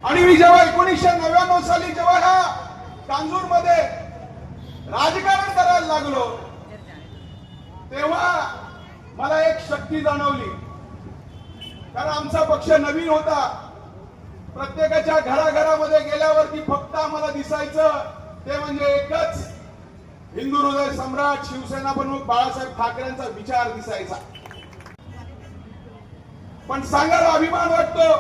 आणि मी जेव्हा 1999 साली जेव्हा ह्या कांजूर मध्ये राजकारण करायला लागलो तेव्हा मला एक शक्ती जाणवली. कारण आमचा पक्ष नवीन होता. प्रत्येकाच्या घराघरामध्ये गेल्यावरती फक्त आम्हाला दिसायचं ते म्हणजे एकच हिंदू हृदय सम्राट शिवसेना प्रमुख बाळासाहेब ठाकरेंचा विचार दिसायचा. पण सांगायला अभिमान वाटतो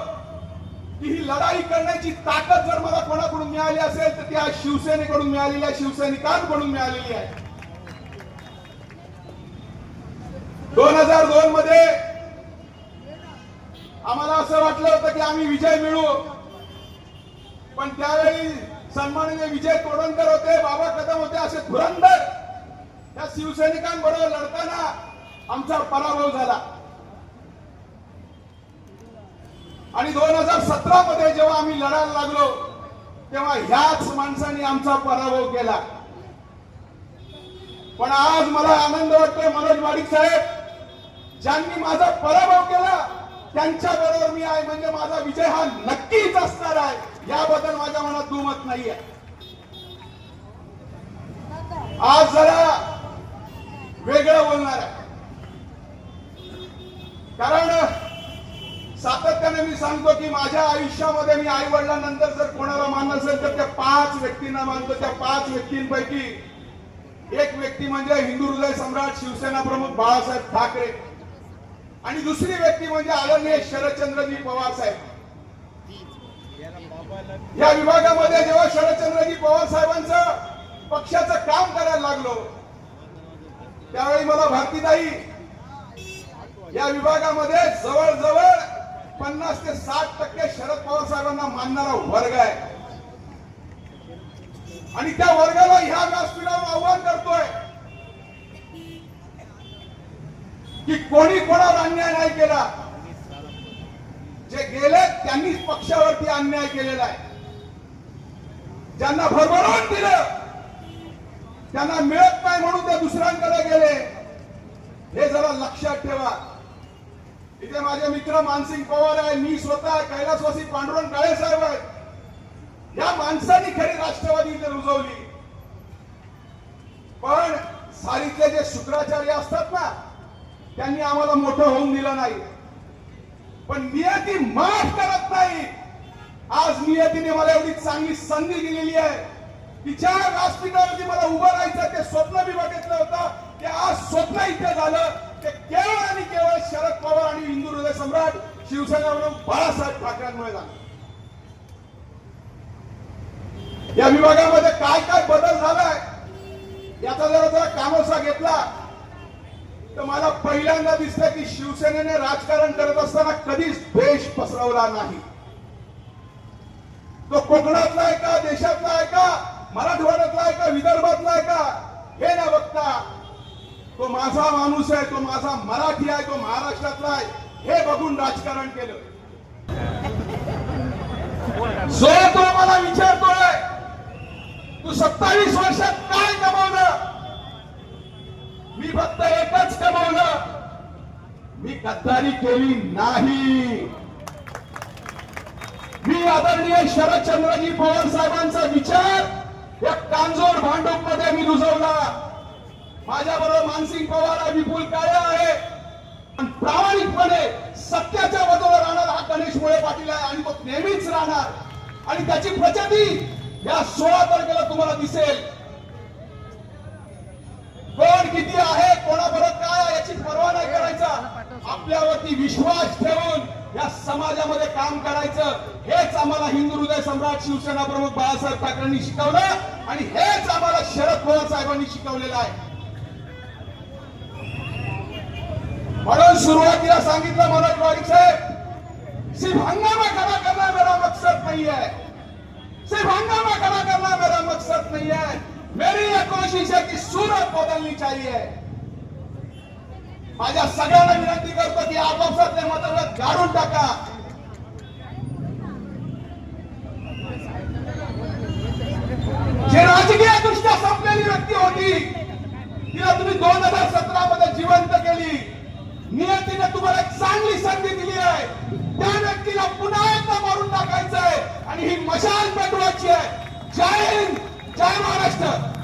की ही लढाई करण्याची ताकद जर मला कोणाकडून मिळाली असेल तर ती आज शिवसेनेकडून मिळालेली आहे, शिवसैनिकांकडून मिळालेली आहे. 2002 मध्ये आम्हाला असं वाटलं होतं की आम्ही विजय मिळवू. पण त्यावेळी सन्माननीय विजय तोडणकर होते, बाबा कदम होते, असे धुरंधर त्या शिवसैनिकांबरोबर लढताना आमचा पराभव झाला. आणि 2017 मध्ये जेव्हा आम्ही लढायला लागलो तेव्हा ह्याच माणसांनी आमचा पराभव केला. पण आज मला आनंद वाटतोय मनोज वाडिक साहेब ज्यांनी माझा पराभव केला त्यांच्या बरोबर मी आहे, म्हणजे माझा विजय हा नक्कीच असणार आहे, याबद्दल माझ्या मनात दुमत नाहीये. आज जरा वेगळं बोलणार आहे. कारण सातत्याने मी सांगतो की माझ्या आयुष्यामध्ये मी आई वडिलांनंतर जर कोणाला मानलं असेल तर त्या 5 व्यक्तींना मानतो. त्या 5 व्यक्तींपैकी एक व्यक्ती म्हणजे हिंदू हृदय सम्राट शिवसेना प्रमुख बाळासाहेब ठाकरे आणि दुसरी व्यक्ती म्हणजे आदरणीय शरदचंद्रजी पवार साहेब. या विभागामध्ये जेव्हा शरदचंद्रजी पवार साहेबांचं पक्षाचं काम करायला लागलो त्यावेळी मला भारतीताई या विभागामध्ये जवळजवळ 50 ते 60% शरद पवार साहेबांना मानणारा वर्ग आहे. आणि त्या वर्गाला ह्या व्यासपीठावर आव्हान करतोय की कोणी कोणावर अन्याय नाही केला. जे गेले त्यांनीच पक्षावरती अन्याय केलेला आहे. ज्यांना भरभरून दिलं त्यांना मिळत नाही म्हणून ते दुसऱ्यांकडे गेले. हे जरा लक्षात ठेवा. इथे माझे मित्र मानसिंग पवार आहे, मी स्वतः कैलासवासी पांडुरंग काळे साहेब आहेत. या माणसांनी खरी राष्ट्रवादी इथे रुजवली. पण सारीतले जे शुक्राचार्य असतात ना त्यांनी आम्हाला मोठं होऊन दिलं नाही. पण नियती माफ करत नाही. आज नियतीने मला एवढी चांगली संधी दिलेली आहे की ज्या व्यासपीठावरती मला उभं राहायचं ते स्वप्न मी बघितलं होतं ते आज स्वप्न इथे झालं. ते केवळ आणि केवळ शरद पवार आणि हिंदू हृदय सम्राट शिवसेना बाळासाहेब ठाकरेंमुळे झालं. या विभागामध्ये काय काय बदल झालाय याचा जरा कानोसा घेतला तर मला पहिल्यांदा दिसलं की शिवसेनेने राजकारण करत असताना कधीच द्वेष पसरवला नाही. तो कोकणातला आहे का, देशातला आहे का, मराठवाड्यातला आहे का, विदर्भातला आहे का हे न बघता तो माझा माणूस आहे, तो माझा मराठी आहे, तो महाराष्ट्रातला आहे हे बघून राजकारण केलं. जो तो मला विचारतोय तू 27 वर्षात काय कमावलं. मी फक्त एकच कमावलं, मी गद्दारी केली नाही. मी आदरणीय शरदचंद्रजी पवार साहेबांचा विचार या कांजोर भांडूप मध्ये मी रुजवला. माझ्या बरोबर मानसिंग पवार आहे, विपुल काळे आहे. प्रामाणिकपणे सत्याच्या बाजूला राहणार हा गणेश मुळे पाटील आहे आणि तो नेहमीच राहणार. आणि त्याची प्रचिती या 16 तारखेला तुम्हाला दिसेल. कोण किती आहे, कोणाबरोबर काय आहे याची पर्वा नाही करायचा. आपल्यावरती विश्वास ठेवून या समाजामध्ये काम करायचं हेच आम्हाला हिंदू हृदय सम्राट शिवसेना प्रमुख बाळासाहेब ठाकरेंनी शिकवलं आणि हेच आम्हाला शरद पवार साहेबांनी शिकवलेलं आहे. म्हणून सुरुवातीला सांगितलं मनोज वाडिक साहेब, सिर्फ हंगामा खड़ा करना मेरा मकसद नहीं है. सिर्फ हंगामा खड़ा करना मेरा मकसद नहीं है. मेरी यह कोशिश है कि सूरत बदलनी चाहिए. माझ्या सगळ्यांना विनंती करतो की आपापसातले मतभेद गाडून टाका. जे राजकीय दृष्ट्या संपलेली व्यक्ती होती तिला तुम्ही 2017 मध्ये जिवंत केली. नियतीने तुम्हाला एक चांगली संधी दिली आहे. त्या व्यक्तीला पुन्हा एकदा मारून टाकायचं आहे आणि ही मशाल पेटवायची आहे. जय हिंद, जय महाराष्ट्र.